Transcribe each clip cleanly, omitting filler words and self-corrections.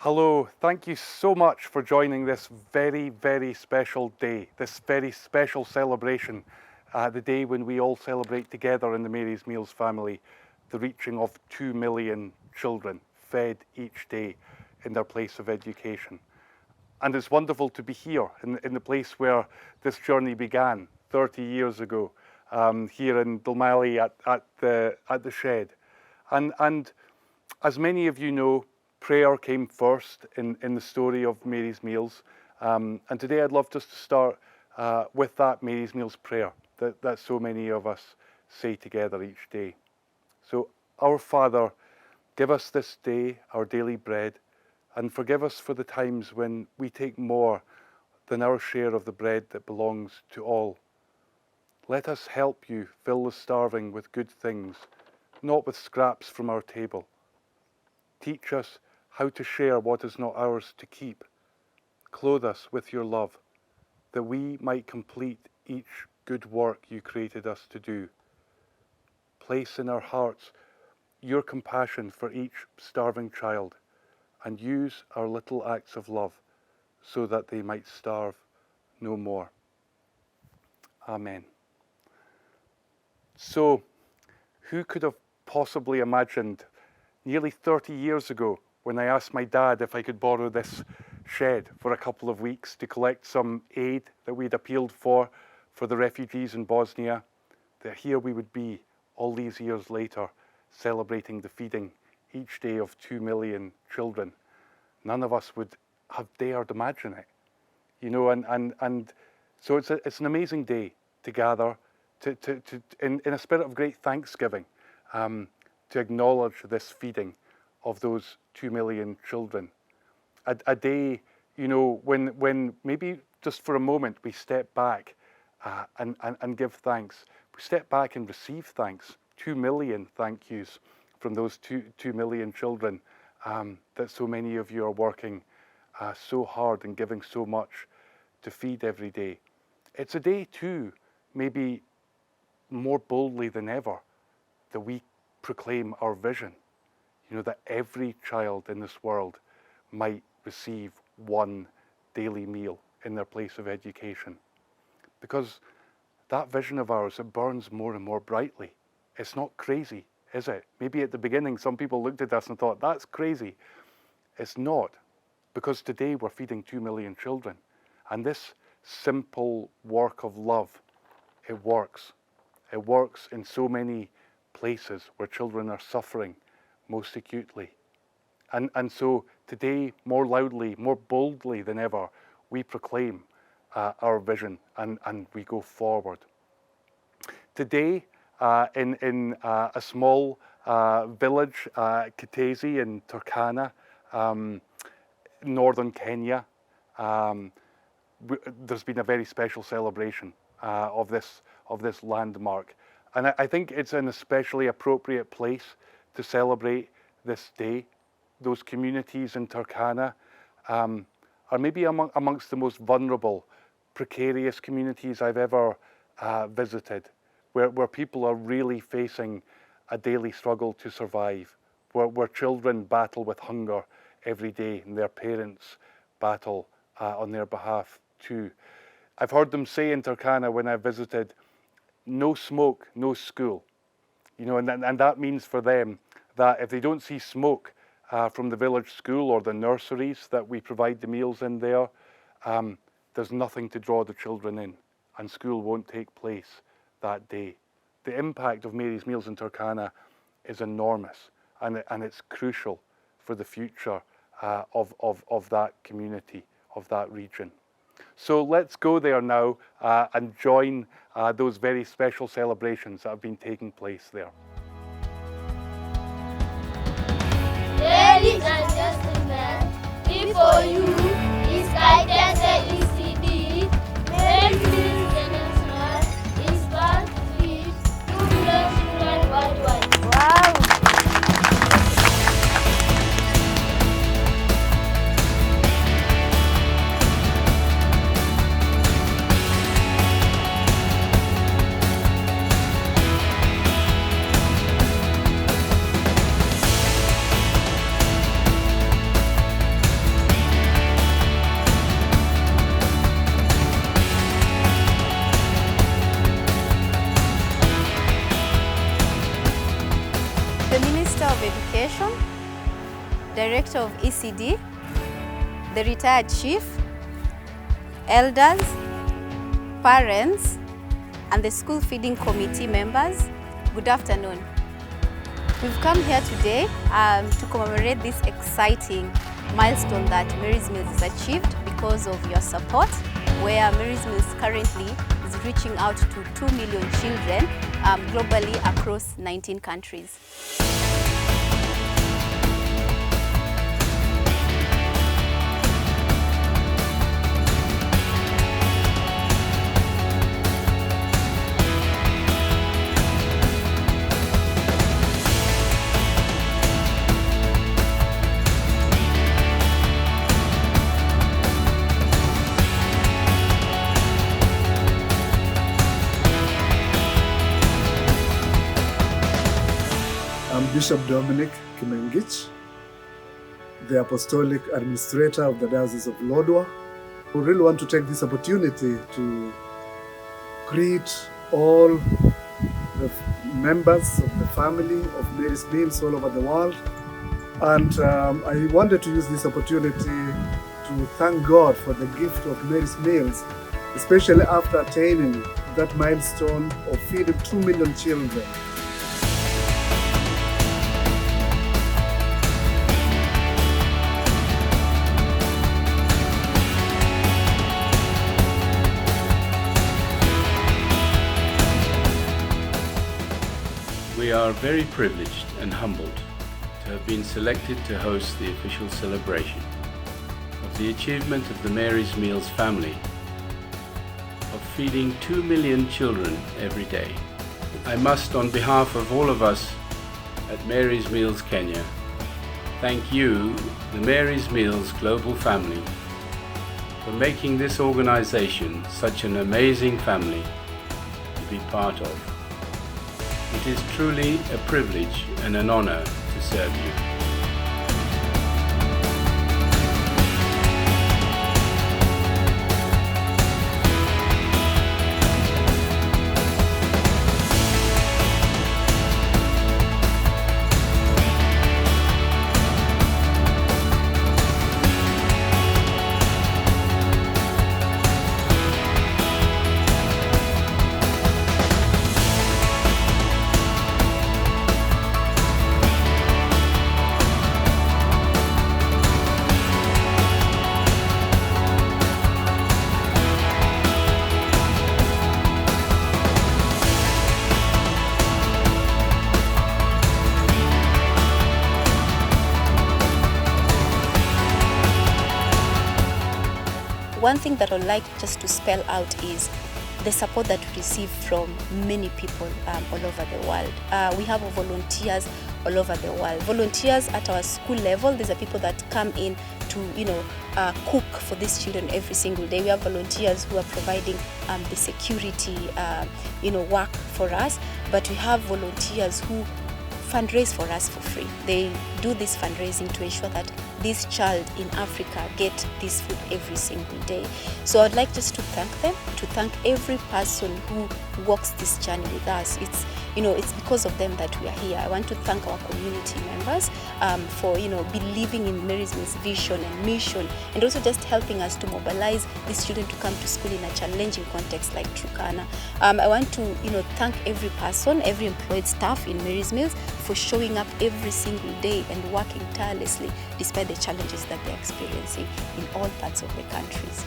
Hello, thank you so much for joining this very, very special day, this very special celebration, the day when we all celebrate together in the Mary's Meals family, the reaching of 2 million children fed each day in their place of education. And it's wonderful to be here in the place where this journey began 30 years ago, here in Dalmally at the shed. And as many of you know, prayer came first in the story of Mary's Meals. And today I'd love just to start with that Mary's Meals prayer that so many of us say together each day. So, our Father, give us this day our daily bread, and forgive us for the times when we take more than our share of the bread that belongs to all. Let us help you fill the starving with good things, not with scraps from our table. Teach us how to share what is not ours to keep. Clothe us with your love, that we might complete each good work you created us to do. Place in our hearts your compassion for each starving child, and use our little acts of love so that they might starve no more. Amen. So, who could have possibly imagined nearly 30 years ago when I asked my dad if I could borrow this shed for a couple of weeks to collect some aid that we'd appealed for the refugees in Bosnia, that here we would be all these years later celebrating the feeding each day of 2 million children. None of us would have dared imagine it, and so it's an amazing day to gather in a spirit of great thanksgiving, to acknowledge this feeding of those 2 million children. A day, when maybe just for a moment we step back and give thanks. We step back and receive thanks. 2 million thank yous from those 2 million children that so many of you are working so hard and giving so much to feed every day. It's a day too, maybe more boldly than ever, that we proclaim our vision, that every child in this world might receive one daily meal in their place of education. Because that vision of ours, it burns more and more brightly. It's not crazy, is it? Maybe at the beginning some people looked at us and thought, that's crazy. It's not, because today we're feeding 2 million children. And this simple work of love, it works. It works in so many places where children are suffering most acutely. And so today, more loudly, more boldly than ever, we proclaim our vision and we go forward. Today, in a small village, Kitezi in Turkana, northern Kenya, there's been a very special celebration of this landmark. And I think it's an especially appropriate place to celebrate this day. Those communities in Turkana are maybe amongst the most vulnerable, precarious communities I've ever visited, where people are really facing a daily struggle to survive, where children battle with hunger every day and their parents battle on their behalf too. I've heard them say in Turkana when I visited, no smoke, no school. And that means for them that if they don't see smoke from the village school or the nurseries that we provide the meals in there, there's nothing to draw the children in, and school won't take place that day. The impact of Mary's Meals in Turkana is enormous, and it's crucial for the future of that community, of that region. So let's go there now and join those very special celebrations that have been taking place there. Ladies and gentlemen, before you is the ECD, Mary's Meals International is bound to feed 2 million children worldwide. Wow! Director of ECD, the retired chief, elders, parents, and the school feeding committee members, good afternoon. We've come here today to commemorate this exciting milestone that Mary's Meals has achieved because of your support, where Mary's Meals currently is reaching out to 2 million children globally across 19 countries. I'm Bishop Dominic Kimengich, the Apostolic Administrator of the Diocese of Lodwar. We really want to take this opportunity to greet all the members of the family of Mary's Meals all over the world. And I wanted to use this opportunity to thank God for the gift of Mary's Meals, especially after attaining that milestone of feeding 2 million children. We are very privileged and humbled to have been selected to host the official celebration of the achievement of the Mary's Meals family of feeding 2 million children every day. I must, on behalf of all of us at Mary's Meals Kenya, thank you, the Mary's Meals global family, for making this organization such an amazing family to be part of. It is truly a privilege and an honor to serve you. One thing that I'd like just to spell out is the support that we receive from many people all over the world. We have volunteers all over the world. Volunteers at our school level, these are people that come in to, cook for these children every single day. We have volunteers who are providing the security, work for us, but we have volunteers who fundraise for us for free. They do this fundraising to ensure that this child in Africa get this food every single day. So I'd like just to thank them, to thank every person who walks this journey with us. It's because of them that we are here. I want to thank our community members for believing in Mary's Meals vision and mission, and also just helping us to mobilize these children to come to school in a challenging context like Turkana. I want to thank every person, every employed staff in Mary's Meals for showing up every single day and working tirelessly despite the challenges that they're experiencing in all parts of the countries.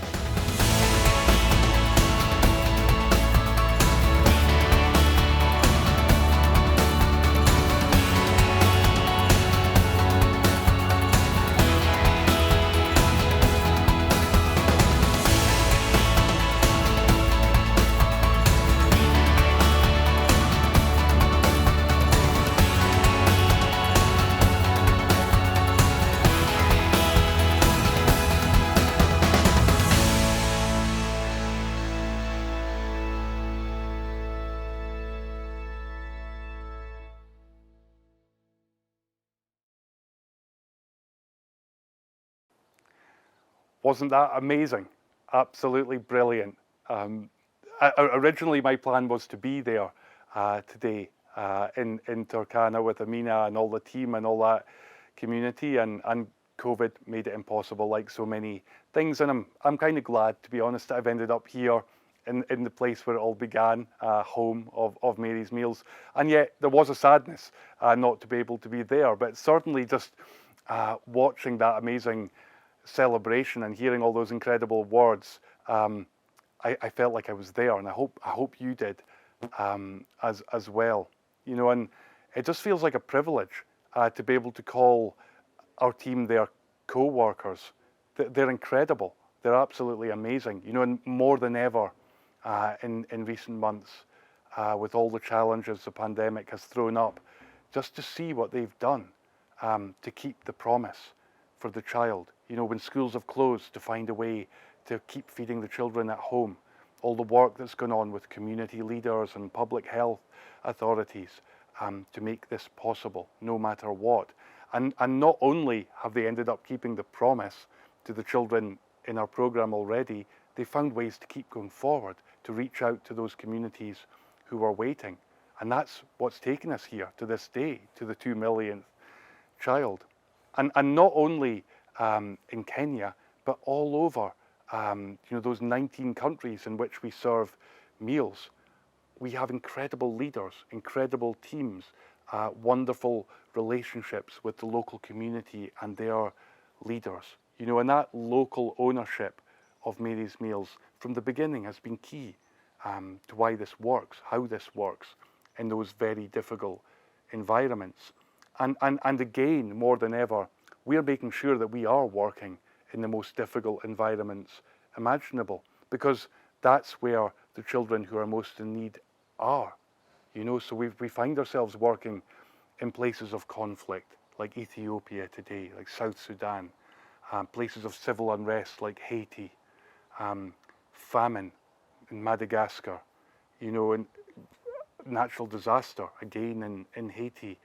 Wasn't that amazing? Absolutely brilliant. Originally, my plan was to be there today in Turkana with Amina and all the team and all that community, and COVID made it impossible, like so many things. And I'm kind of glad, to be honest, that I've ended up here in the place where it all began, home of Mary's Meals. And yet there was a sadness not to be able to be there, but certainly just watching that amazing celebration and hearing all those incredible words, I felt like I was there, and I hope you did as well. You know, and it just feels like a privilege to be able to call our team their co-workers. They're incredible. They're absolutely amazing. You know, and more than ever in recent months, with all the challenges the pandemic has thrown up, just to see what they've done to keep the promise for the child. You know, when schools have closed, to find a way to keep feeding the children at home. All the work that's gone on with community leaders and public health authorities to make this possible, no matter what. And not only have they ended up keeping the promise to the children in our programme already, they found ways to keep going forward, to reach out to those communities who are waiting. And that's what's taken us here to this day, to the 2 millionth child. And not only in Kenya, but all over you know, those 19 countries in which we serve meals. We have incredible leaders, incredible teams, wonderful relationships with the local community and their leaders. You know, and that local ownership of Mary's Meals from the beginning has been key to why this works, how this works in those very difficult environments. And again, more than ever, we're making sure that we are working in the most difficult environments imaginable, because that's where the children who are most in need are. You know, so we find ourselves working in places of conflict, like Ethiopia today, like South Sudan, places of civil unrest like Haiti, famine in Madagascar, you know, and natural disaster again in Haiti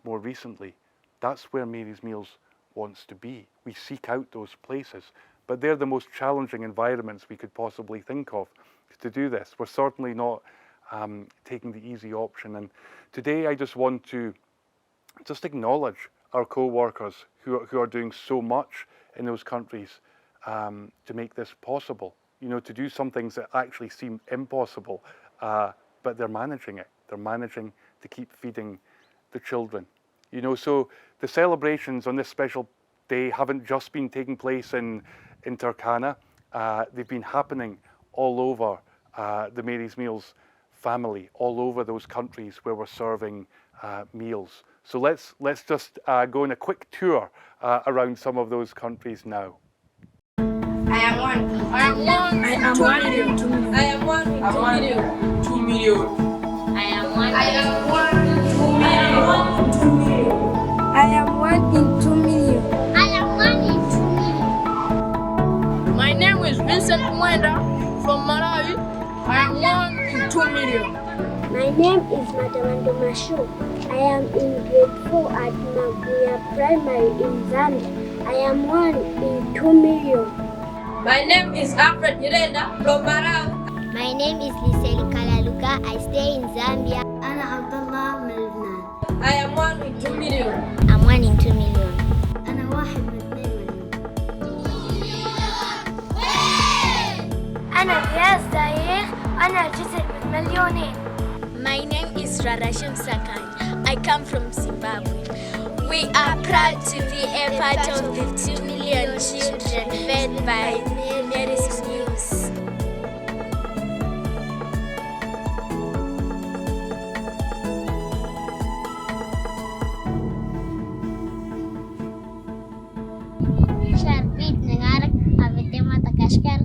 more recently. That's where Mary's Meals wants to be. We seek out those places, but they're the most challenging environments we could possibly think of to do this. We're certainly not taking the easy option. And today I just want to just acknowledge our co-workers who are doing so much in those countries to make this possible. You know, to do some things that actually seem impossible, but they're managing it. They're managing to keep feeding the children. You know, so the celebrations on this special day haven't just been taking place in Turkana. They've been happening all over the Mary's Meals family, all over those countries where we're serving meals. So let's just go on a quick tour around some of those countries now. I am one. I am one. I am 1 million. 2 million. I am one. 2 million. 2 million. I am one. I am one. 2 million. I am 1 in 2 million. I am 1 in 2 million. My name is Vincent Mwenda from Malawi. I am 1 in 2 million. My name is Matamando Mashu. I am in grade 4 at Maguya Primary in Zambia. I am 1 in 2 million. My name is Alfred Yirenda from Malawi. My name is Liseli Kalaluka. I stay in Zambia. أنا عبد الله من لبنان. I am 1 in 2 million. I'm 1 in 2 million. أنا 1 من 2 مليون. أنا غياث داير. أنا جزء من مليونين. My name is Rarashim Sakai. I come from Zimbabwe. We are proud to be a part of the 2 million children fed by Mary's Meals. Sharbit Nangarak Avete Madagaskar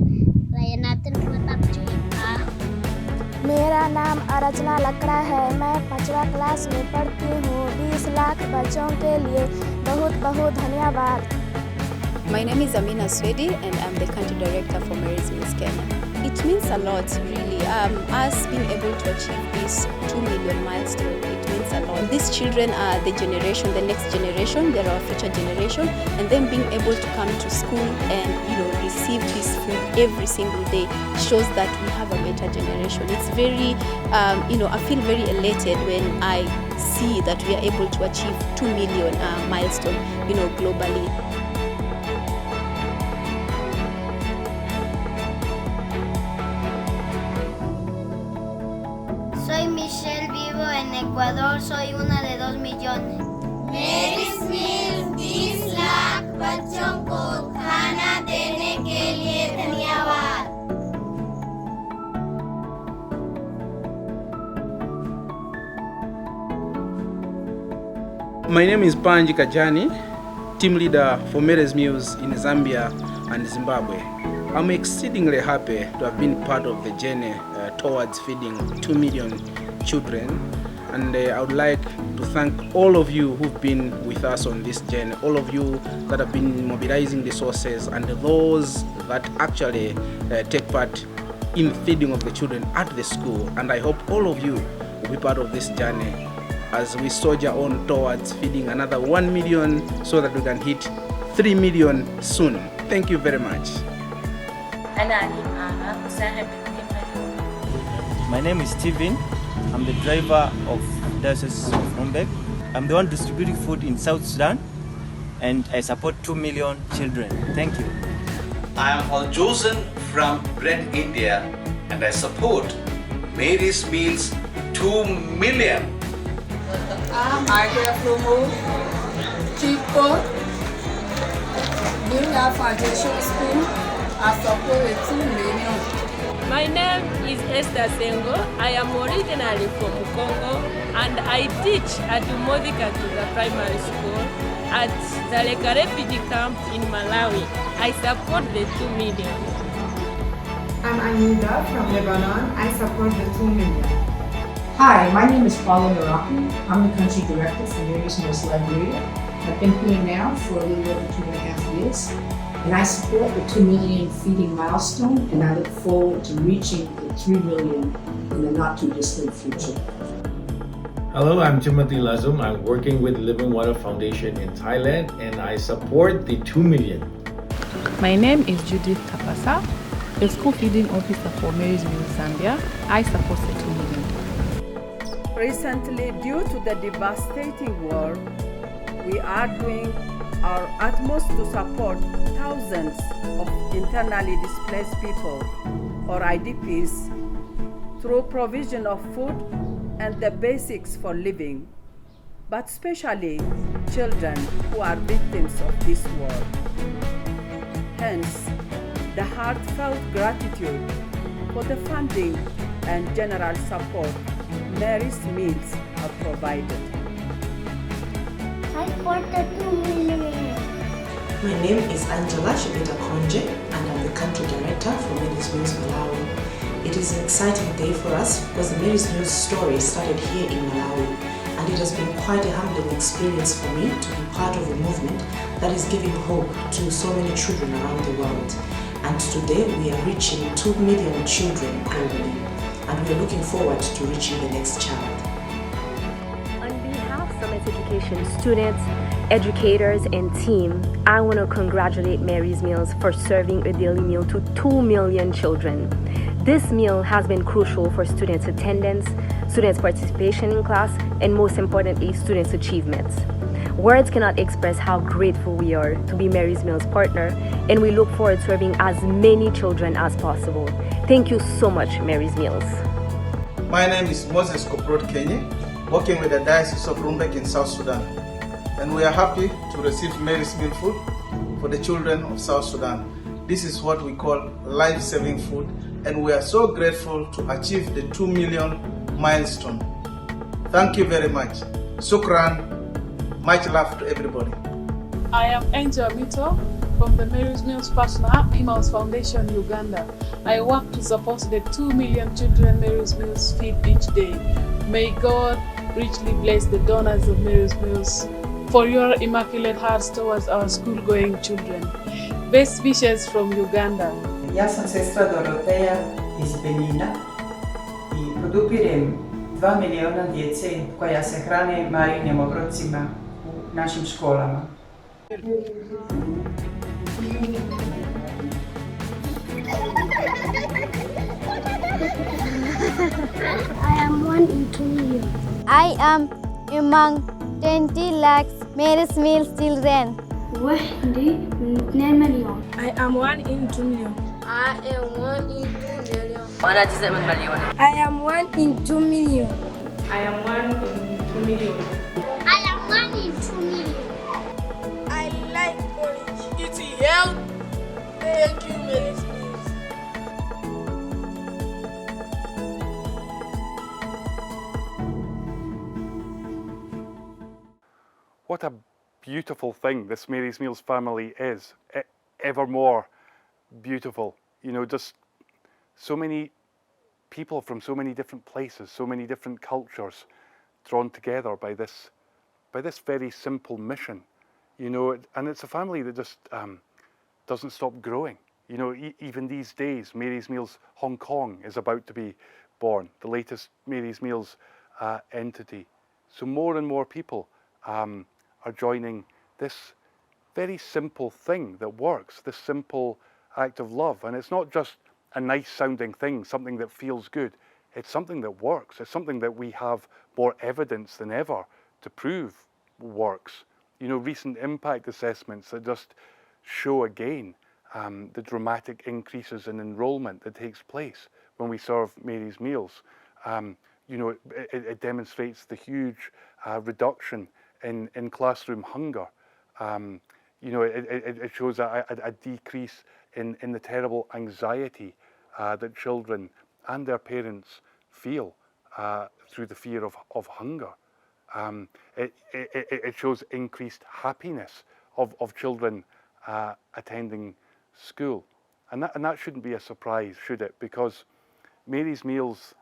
Rayanatan Matapchika. मेरा नाम अर्चना लकड़ा है। मैं 5वीं class में पढ़ती हूँ। 20 लाख बच्चों के लिए बहुत बहुत धन्यवाद। My name is Amina Swedi and I'm the country director for Mary's Meals Kenya. It means a lot, really. Us being able to achieve this 2 million milestone, it means a lot. These children are the generation, the next generation, they're our future generation, and them being able to come to school and receive this food every single day shows that we have a better generation. It's very, I feel very elated when I see that we are able to achieve 2 million milestone, globally. Soy Michelle, vivo en Ecuador, soy una de 2 millones. Mary's Meals, Bislak, Bachon को खाना देने के लिए धन्यवाद. My name is Panji Kajani, team leader for Mary's Meals in Zambia and Zimbabwe. I'm exceedingly happy to have been part of the journey towards feeding 2 million children, and I would like to thank all of you who've been with us on this journey, all of you that have been mobilizing resources, and those that actually take part in feeding of the children at the school. And I hope all of you will be part of this journey as we soldier on towards feeding another 1 million so that we can hit 3 million soon. Thank you very much. My name is Steven. I'm the driver of Diocese of Rumbek. I'm the one distributing food in South Sudan, and I support 2 million children. Thank you. I am Aljosen from Bread, India, and I support Mary's Meals 2 million. I'm Margaret Flomo, Chico, New Life Foundation School. I support the 2 million. My name is Esther Sengo. I am originally from Congo, and I teach at Umodi Katuza Primary School at Zaleka Refugee Camp in Malawi. I support the 2 million. I'm Anida from Lebanon. I support the 2 million. Hi, my name is Paula Naraki. I'm the country director for Mary's Meals Liberia. I've been here now for a little over 2.5 years, and I support the 2 million feeding milestone, and I look forward to reaching the 3 million in the not too distant future. Hello, I'm Timothy Lazum. I'm working with Living Water Foundation in Thailand, and I support the 2 million. My name is Judith Kapasa, the school feeding officer for Mary's Meals Zambia. I support the 2 million. Recently, due to the devastating war, we are doing our utmost to support thousands of internally displaced people or IDPs through provision of food and the basics for living, but especially children who are victims of this war. Hence, the heartfelt gratitude for the funding and general support Mary's Meals have provided. I support the 2 million. My name is Angela Shibita Konje, and I'm the country director for Mary's Meals Malawi. It is an exciting day for us because the Mary's Meals story started here in Malawi, and it has been quite a humbling experience for me to be part of a movement that is giving hope to so many children around the world. And today we are reaching 2 million children globally, and we are looking forward to reaching the next child. On behalf of Summit Education students, educators, and team, I want to congratulate Mary's Meals for serving a daily meal to 2 million children. This meal has been crucial for students' attendance, students' participation in class, and most importantly, students' achievements. Words cannot express how grateful we are to be Mary's Meals partner, and we look forward to serving as many children as possible. Thank you so much, Mary's Meals. My name is Moses Koprot Kenye, working with the Diocese of Rumbek in South Sudan. And we are happy to receive Mary's Meal food for the children of South Sudan. This is what we call life-saving food, and we are so grateful to achieve the 2 million milestone. Thank you very much. Shukran. Much love to everybody. I am Angel Mito from the Mary's Meals Partner Emails Foundation, Uganda. I work to support the 2 million children Mary's Meals feed each day. May God richly bless the donors of Mary's Meals for your immaculate hearts towards our school-going children. Best wishes from Uganda. Yes, ancestra Dorothea is Benina. I produpirem 2 miliona djece koja se hrane marinim obrocima u našim školama. I am 1 in 2 million. I am among 20 lakhs Mary's Meals children. وحدي من 2 مليون. I am 1 in 2 million. I am 1 in 2 million. وأنا جزء من مليون. I am 1 in 2 million. I am 1 in 2 million. I am 1 in 2 million. I like orange. It's health. Thank you, Mary's Meals. What a beautiful thing this Mary's Meals family is. Ever more beautiful. You know, just so many people from so many different places, so many different cultures drawn together by this very simple mission. You know, and it's a family that just doesn't stop growing. You know, even these days, Mary's Meals Hong Kong is about to be born, the latest Mary's Meals entity. So more and more people are joining this very simple thing that works, this simple act of love. And it's not just a nice sounding thing, something that feels good. It's something that works. It's something that we have more evidence than ever to prove works. You know, recent impact assessments that just show again the dramatic increases in enrollment that takes place when we serve Mary's Meals. You know, it demonstrates the huge reduction in classroom hunger. You know, it shows a decrease in the terrible anxiety that children and their parents feel through the fear of hunger. It shows increased happiness of children attending school. And that shouldn't be a surprise, should it? Because Mary's Meals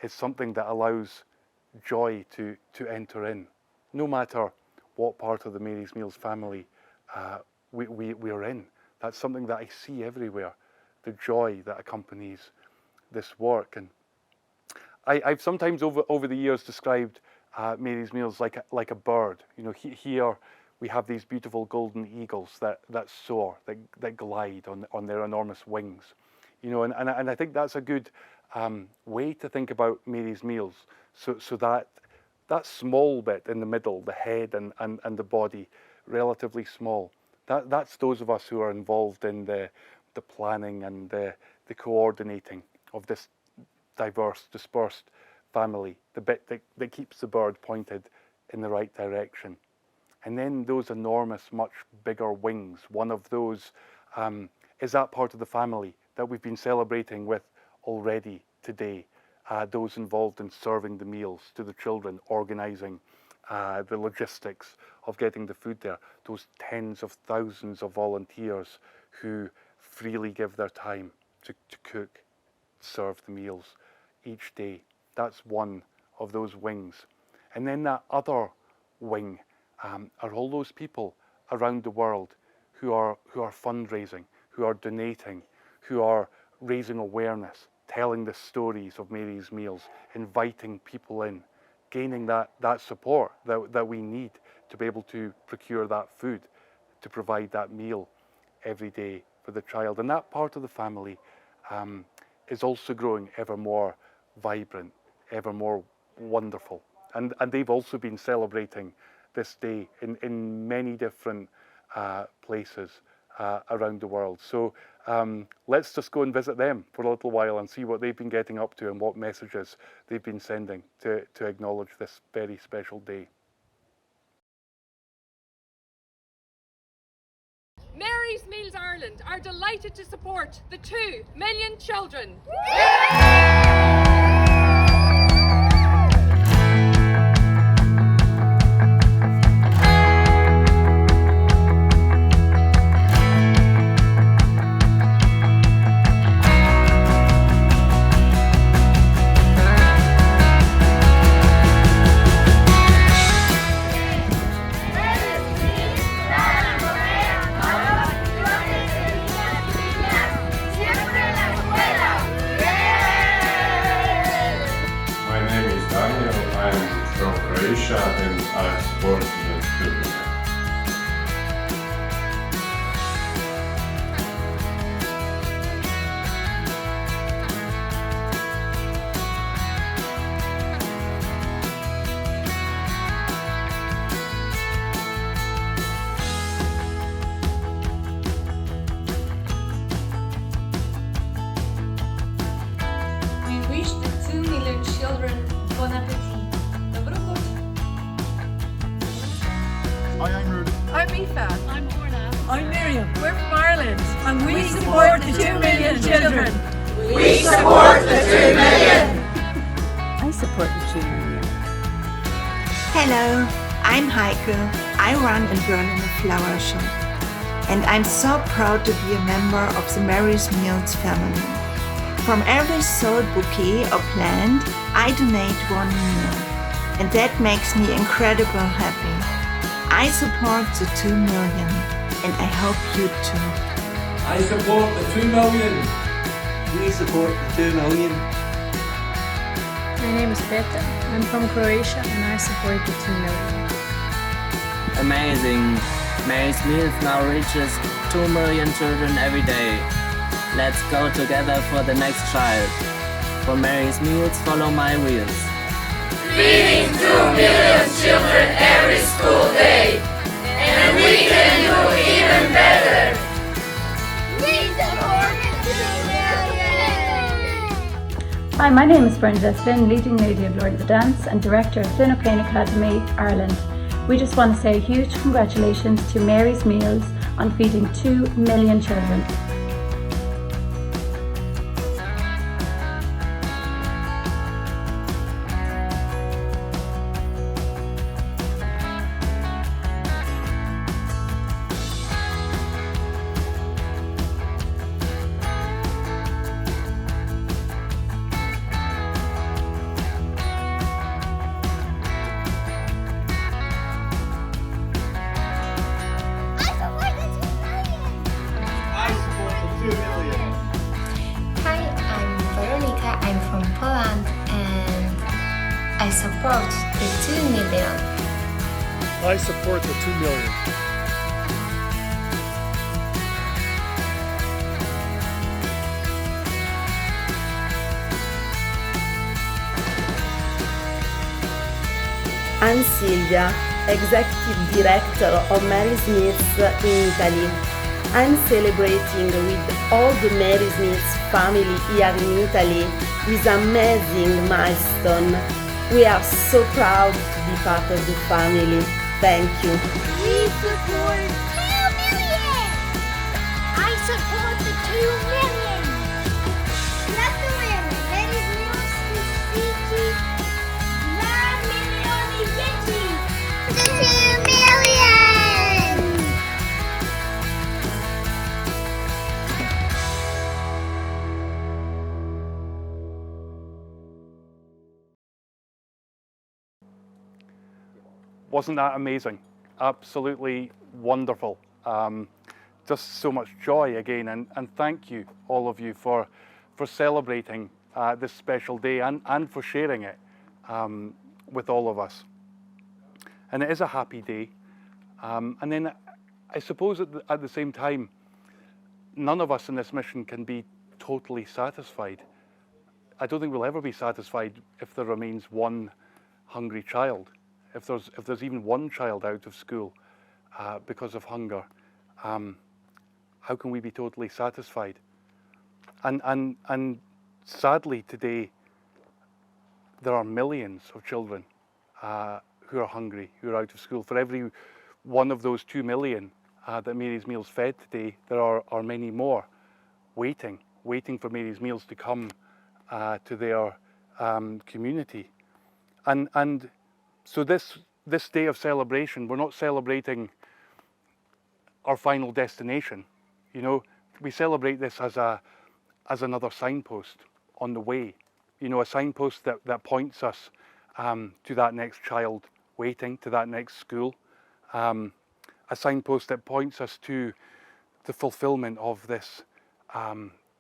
is something that allows joy to enter in, no matter what part of the Mary's Meals family we are in. That's something that I see everywhere, the joy that accompanies this work. And I've sometimes over the years described Mary's Meals like a bird. You know, here we have these beautiful golden eagles that soar, that glide on their enormous wings. You know, and I think that's a good way to think about Mary's Meals. So that small bit in the middle, the head and the body, relatively small. That's those of us who are involved in the planning and the coordinating of this diverse, dispersed family, the bit that keeps the bird pointed in the right direction. And then those enormous, much bigger wings, one of those is that part of the family that we've been celebrating with already today. Those involved in serving the meals to the children, organising the logistics of getting the food there. Those tens of thousands of volunteers who freely give their time to cook, serve the meals each day. That's one of those wings. And then that other wing are all those people around the world who are fundraising, who are donating, who are raising awareness, telling the stories of Mary's Meals, inviting people in, gaining that support that we need to be able to procure that food, to provide that meal every day for the child. And that part of the family is also growing ever more vibrant, ever more wonderful. And they've also been celebrating this day in many different places around the world. So let's just go and visit them for a little while and see what they've been getting up to and what messages they've been sending to acknowledge this very special day. Mary's Meals Ireland are delighted to support the 2 million children. and we support the 2 million children. We support the 2 million. I support the 2 million. Hello, I'm Heike. I run and run in a flower shop. And I'm so proud to be a member of the Mary's Meals family. From every sold bouquet or plant, I donate 1 meal. And that makes me incredibly happy. I support the 2 million, and I hope you too. I support the 2 million. We support the 2 million. My name is Petra. I'm from Croatia and I support the 2 million. Amazing. Mary's Meals now reaches 2 million children every day. Let's go together for the next child. For Mary's Meals, follow my wheels. Feeding 2 million children every school day. And we can do even better. We support the 2 million. Hi, my name is Brenda Flynn, leading lady of Lord of the Dance and director of Flynn O'Kane Academy, Ireland. We just want to say a huge congratulations to Mary's Meals on feeding 2 million children. I'm from Poland and I support the 2 million. I support the 2 million. I'm Silvia, Executive Director of Mary's Meals in Italy. I'm celebrating with all the Mary's Meals family here in Italy this amazing milestone. We are so proud to be part of the family. Thank you. We support 2 million. I support the 2 million. Gratulujemy Mary's Meals City 2 miliony dzieci. The 2 million. Wasn't that amazing? Absolutely wonderful. Just so much joy again, and thank you, all of you, for celebrating this special day and for sharing it with all of us. And it is a happy day. And then I suppose at the same time, none of us in this mission can be totally satisfied. I don't think we'll ever be satisfied if there remains one hungry child. If there's even one child out of school because of hunger, how can we be totally satisfied? And sadly today, there are millions of children who are hungry, who are out of school. For every one of those 2 million that Mary's Meals fed today, there are many more waiting for Mary's Meals to come to their community. And so this day of celebration, we're not celebrating our final destination. You know, we celebrate this as another signpost on the way. You know, a signpost that points us to that next child waiting, to that next school. A signpost that points us to the fulfillment of this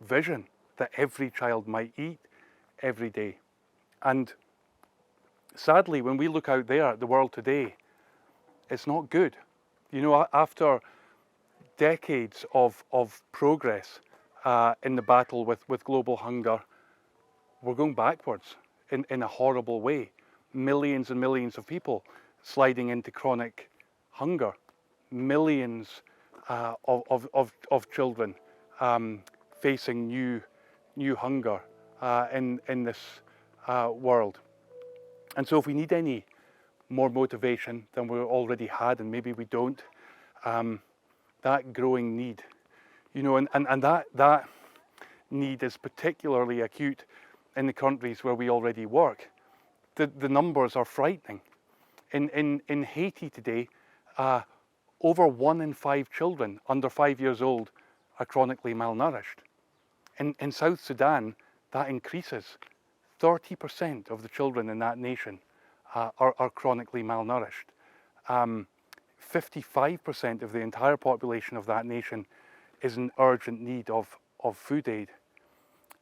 vision that every child might eat every day. And sadly, when we look out there at the world today, it's not good. You know, after decades of progress in the battle with global hunger, we're going backwards in a horrible way. Millions and millions of people sliding into chronic hunger. Millions of children facing new hunger in this world. And so if we need any more motivation than we already had, and maybe we don't, that growing need, You know, and that need is particularly acute in the countries where we already work. The numbers are frightening. In Haiti today, over 1 in 5 children under 5 years old are chronically malnourished. In South Sudan, that increases. 30% of the children in that nation are chronically malnourished. 55% of the entire population of that nation is in urgent need of food aid.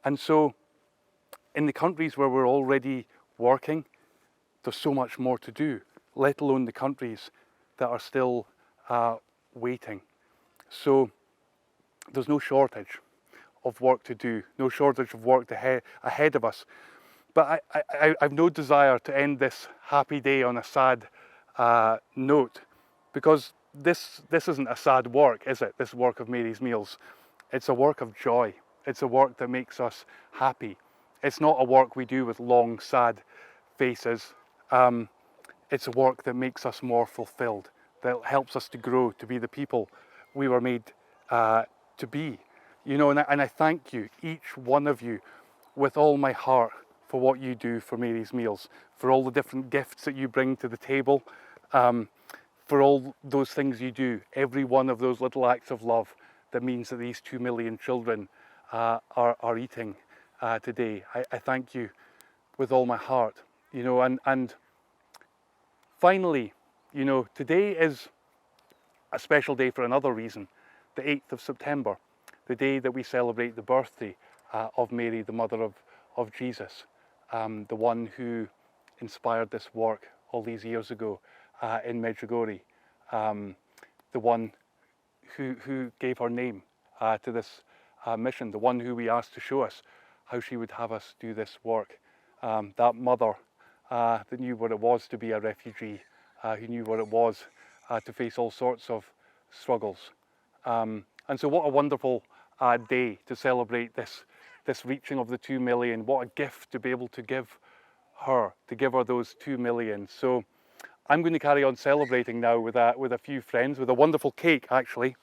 And so in the countries where we're already working, there's so much more to do, let alone the countries that are still waiting. So there's no shortage of work to do, no shortage of work ahead of us. But I've no desire to end this happy day on a sad note, because this isn't a sad work, is it? This work of Mary's Meals. It's a work of joy. It's a work that makes us happy. It's not a work we do with long, sad faces. It's a work that makes us more fulfilled, that helps us to grow, to be the people we were made to be. You know, and I thank you, each one of you, with all my heart, for what you do for Mary's Meals, for all the different gifts that you bring to the table, for all those things you do, every one of those little acts of love that means that these 2 million children are eating today. I thank you with all my heart, you know, and finally, you know, today is a special day for another reason, the 8th of September, the day that we celebrate the birthday of Mary, the mother of Jesus, the one who inspired this work all these years ago in Medjugorje, the one who gave her name to this mission, the one who we asked to show us how she would have us do this work. That mother that knew what it was to be a refugee, who knew what it was to face all sorts of struggles. And so what a wonderful day to celebrate this reaching of the 2 million. What a gift to be able to give her those 2 million. So I'm going to carry on celebrating now with a few friends, with a wonderful cake actually.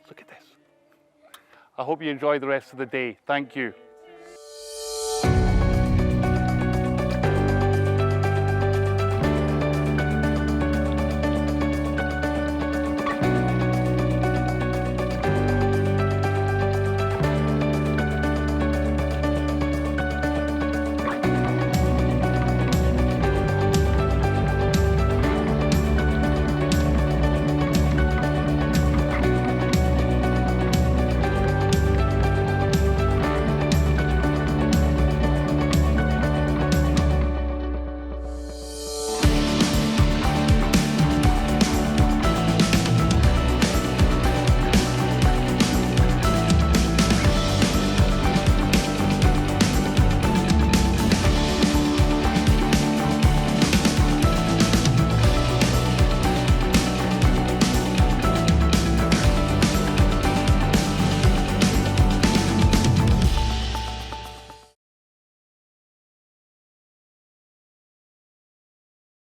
Look at this. I hope you enjoy the rest of the day. Thank you.